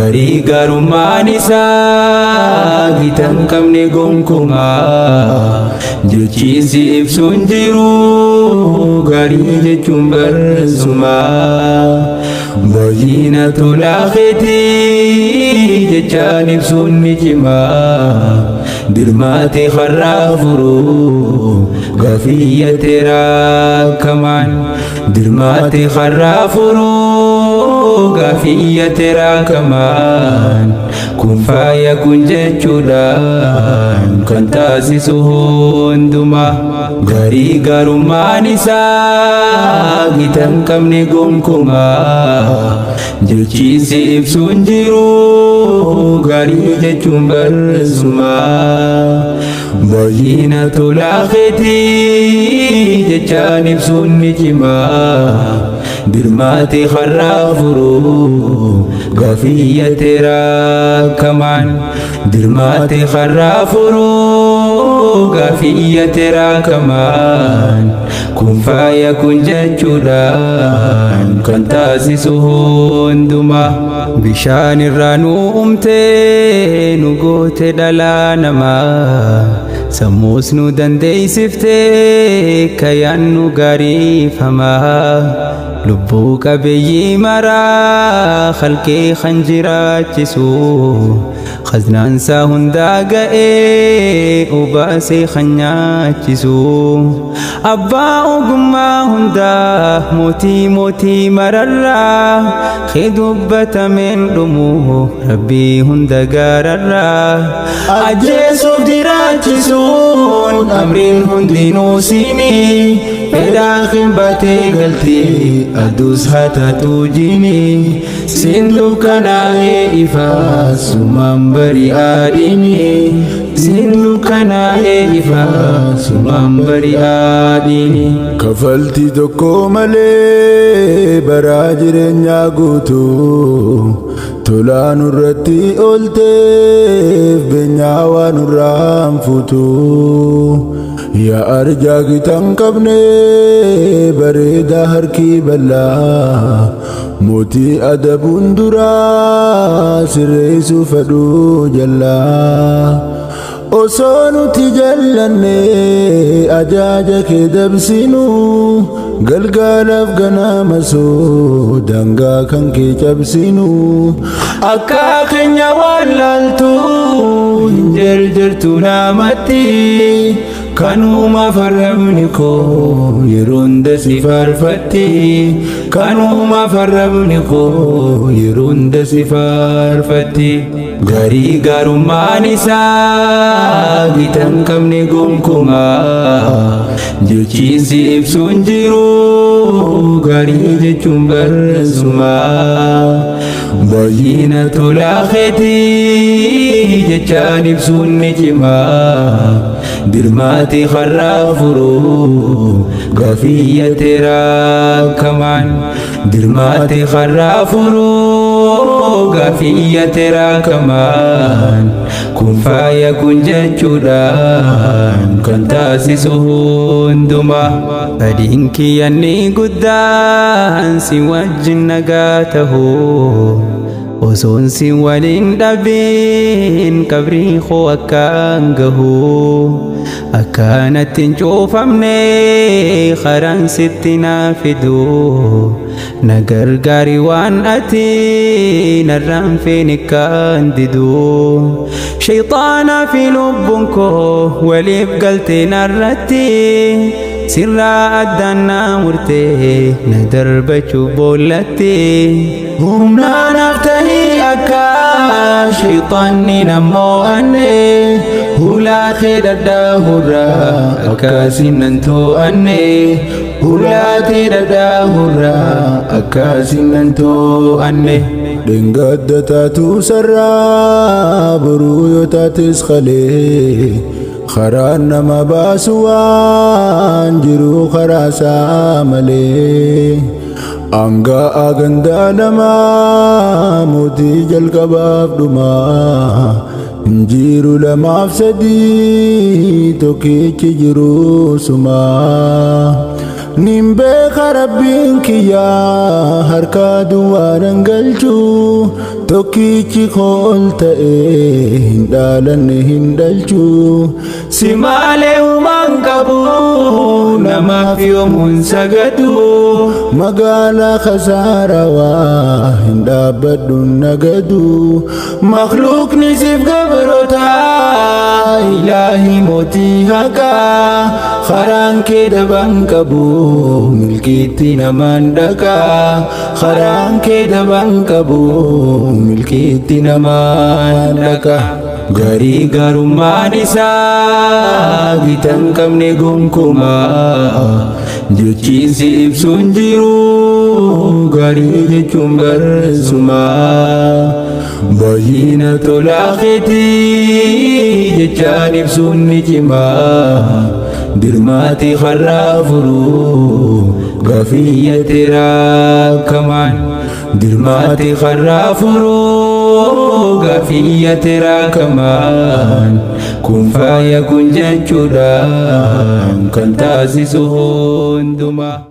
garii garummaan isaa gitan qabne gonkumaa jechiisi ibsuun jiru garii jechuun barsumaa bayyinatul aakhirati jechaan ibsuun ni cimaa dirmaate kharraa furuu gaafiyya teeraa kamaan dirmaate kharraa furuu gaafiyya teeraa kamaan kun faaya kun jechuudhaan kan taasisu hundumaa garii garummaan isaa gitan qabne gonkumaa jechiisi ibsuun jiru garii jechuun barsumaa bayyinatul aakhirati jechaan ibsuun ni cimaa dirmaate kharraa furuu gaafiyya teeraa kamaan dirmaate kharraa furuu gaafiyya teeraa kamaan kun faaya kun jechuudhaan kan taasisu hundumaa bishaan irraa nu uumtee nu goote dhalaa namaa sammuus nu dandeessiftee kayaannu gariifamaa lubbuu qabeeyyii maraa khalqee kan jiraachisu khaznaansaa hundaa ga'ee obaasee kan nyaachisu abbaa ogummaa hundaa mootii mararraa kee dubbatameen dhumu rabbii hunda gaararraa ajjeesuuf jiraachisuun amriin hundinuu siinii fedhaa qinbatee galtee aduus hataatu jinii siin dukkanaa'ee ifaa sumaan bari'aadhinii siin dukkanaa'ee ifaa sumaan bari'aadhinii kafaltii tokko malee baraa jireenyaa guutuu tolaa nurratti oolteef beenyaa waan nurraan fuutuu yaa arjaa gitan qabne bareedaa harkii bal'aa mootii adabuun duraa sirreessuu fedhuu jallaa osoo nuti jallanne ajaaja kee dabsinu galgaalaaf ganama soo dangaa kan kee cabsinu akka keenya waan laaltu hin jarjartu namatti kanuma farrabni koo yeroo hunda si faarfatti kanuma farrabni koo yeroo hunda si faarfatti garii garummaan isaa gitan qabne gonkumaa jechiisi ibsuun jiru garii jechuun barsumaa bayyinatul aakhirati jechaan ibsuun ni cimaa dirmaate kharraa furuu gaafiyya teeraa kamaan dirmaate kharraa furuu gaafiyya teeraa kamaan kun faaya kun jechuudhaan kan taasisu hundumaa fedhiin kiyyanni guddaan si wajjin nagaa tahuu osoon si waliin dhabiin qabrii koo akkaan gahuu akkanatti hin cuufamne karaan sitti naa fiduu na gargaari waan ati narraan feene kan diduu shayxaanaa fi lubbuun koo waliif galtee narratti sirraa addaan naa murtee na darbachuu boollatti humnaanaaf tahii akka shayxaanni nammoo anne hulaa kee dadhaahurraa akkasiin nan too'anne hulaa kee dadhaahurraa akkasiin nan too'anne dhengadda taatu sarraa boruu yoo taates qalee karaan nama baasu waan jiru karaa isaa malee anga'aa gandaa namaa mootii jalqabaaf dhumaa injiru lamaaf sadii tokkichi jiru sumaa Nimbeeka rabbiin kiyyaa harka duwwaan galchu tokkichi kool ta'ee hin dhaalanne hin dhalchu si malee uumaan qabu namaaf yoomuun sagadu magaalaa khasaarawaa hin dhaabbadhu nagadu makhluuqni siif gabroota ilaahi mootii haqaa karaan kee dabaan qabu milkiitti namaan dhaqaa karaan kee dabaan qabu milkiitti namaan dhaqaa garii garummaan isaa gitan qabne gonkumaa jechiinsi ibsuun jiru garii jechuun barsumaa baay'ina tolaa keetii jechaan ibsuun ni cimaa dirmaati karraa furuu gafiyya teeraa kamaan dirmaati karraa furuu gafiyya teeraa kamaan kun faaya kun jechuudhaan kan taasisu hundumaa.